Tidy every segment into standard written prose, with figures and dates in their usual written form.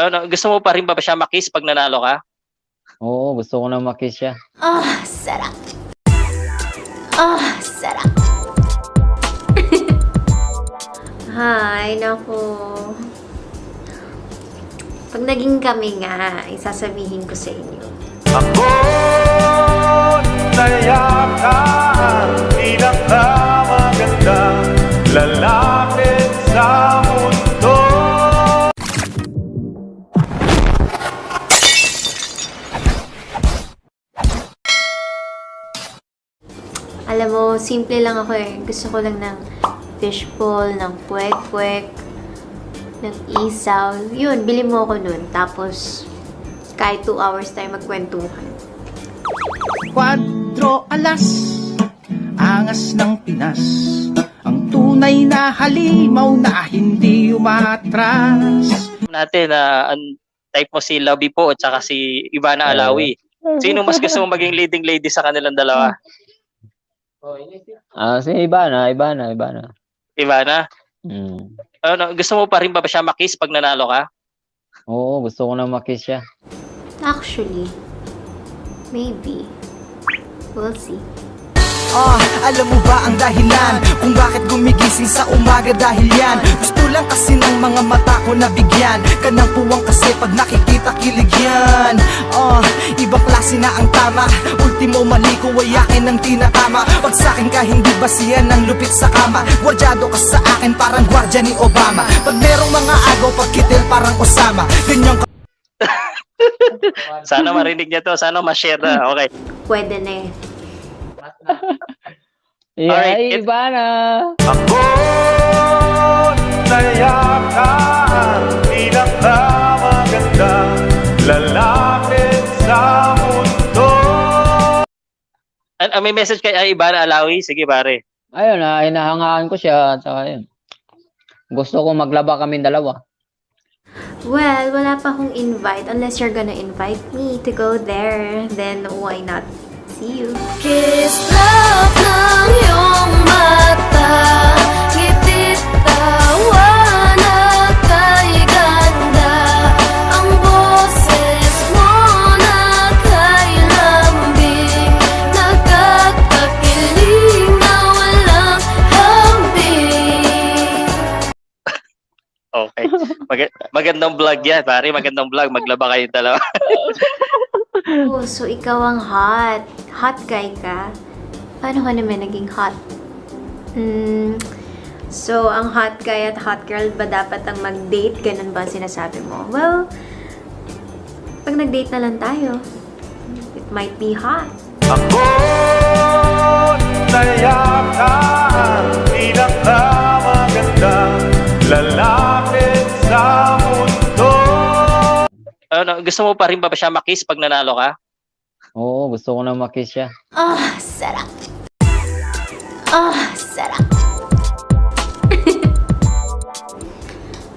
Ano, gusto mo pa rin ba siya ma-kiss pag nanalo ka? Oo, gusto ko na ma-kiss siya. Sarap. Sarap. Hay, naku. Pag naging kami nga, isasabihin ko sa inyo. Ako nayakan, pinakamagandang lalaki sa mundo. Alam mo, simple lang ako eh. Gusto ko lang ng fishball, ng kwek-kwek, ng isaw. Yun, bili mo ako nun. Tapos, kahit 2 hours tayo magkwentuhan. 4 alas, angas ng Pinas. Ang tunay na halimaw na hindi umatras. Natin na type mo si Lovey po at saka si Ivana Alawi. Sino mas gusto mo maging leading lady sa kanilang dalawa? Si Ivana. Ivana? Hmm. Ano, gusto mo pa rin ba siya ma-kiss pag nanalo ka? Oo, gusto ko na ma-kiss siya. Actually, maybe. We'll see. Alam mo ba ang dahilan kung bakit gumigising sa umaga? Dahil yan, gusto lang kasi ng mga mata ko na bigyan ka ng puwang kasi pag nakikita kilig yan. Ibang klase na ang tama, ultimo mali ko wayakin ng tinatama. Pag sa'kin ka hindi basihan ng lupit sa kama, gwardyado ka sa akin parang gwardya ni Obama. Pag merong mga agaw pagkitil parang Osama, ganyan ka. Sana marinig niya to, sana ma-share na. Okay. Pwede na eh. Alright, Ivana. Ako nayakan, pinakamagandang lalaki sa mundo. May message kay Ivana Alawi? Sige, pare. Ayun, hinahangaan ko siya. At saka yun. Gusto ko maglaba kami dalawa. Well, wala pa akong invite unless you're gonna invite me to go there. Then, why not? See you. Kiss love ng iyong mata, ngitit tawa na kay ganda, ang boses mo na kay lambing, nakakakilig na walang hambing. Okay. Magandang vlog yan, pare. Magandang vlog. Maglaba kayo dalawa. Oh, so ikaw ang hot. Hot guy ka? Paano ka naman naging hot? So, ang hot guy at hot girl ba dapat ang mag-date? Ganun ba ang sinasabi mo? Well, pag nag-date na lang tayo, it might be hot. Ako nayakan, pinakamagandang lalaki sa mundo. Ano, gusto mo pa rin ba siya ma-kiss pag nanalo ka? Oo, gusto ko na ma-kiss siya. Sarap. Sarap.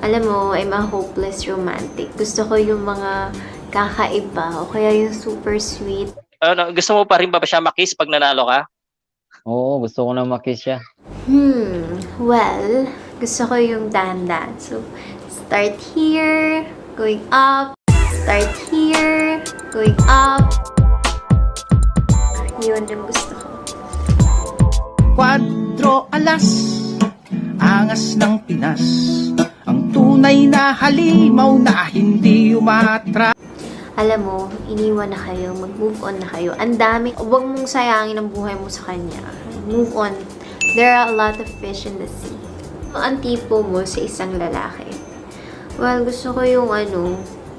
Alam mo, I'm a hopeless romantic. Gusto ko yung mga kakaiba o kaya yung super sweet. Ano, gusto mo pa rin ba siya ma-kiss pag nanalo ka? Oo, gusto ko na ma-kiss siya. Well, gusto ko yung dahan-dahan. So, start here, going up. Start here, going up. Yun yung gusto ko. 4 alas, angas ng Pinas. Ang tunay na halimaw na hindi umatras. Alam mo, iniwan na kayo, mag-move on na kayo. Ang dami, huwag mong sayangin ang buhay mo sa kanya. Move on. There are a lot of fish in the sea. Ang tipo mo sa isang lalaki. Well, gusto ko yung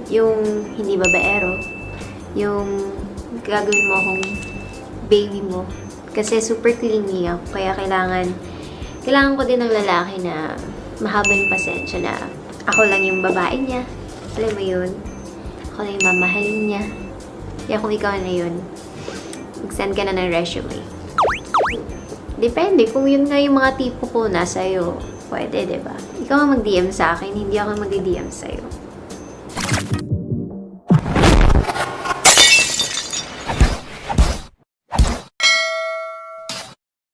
yung hindi babaero. Yung gagawin mo akong baby mo. Kasi super clingy ako. Kaya kailangan ko din ng lalaki na mahaba yung pasensya na ako lang yung babae niya. Alam mo yun? Ako lang yung mamahalin niya. Kaya kung ikaw na yun, mag-send ka na ng resume. Depende. Kung yun nga yung mga tipo ko nasa iyo, pwede, diba? Ikaw ang mag-DM sa akin, hindi ako mag-DM sa'yo.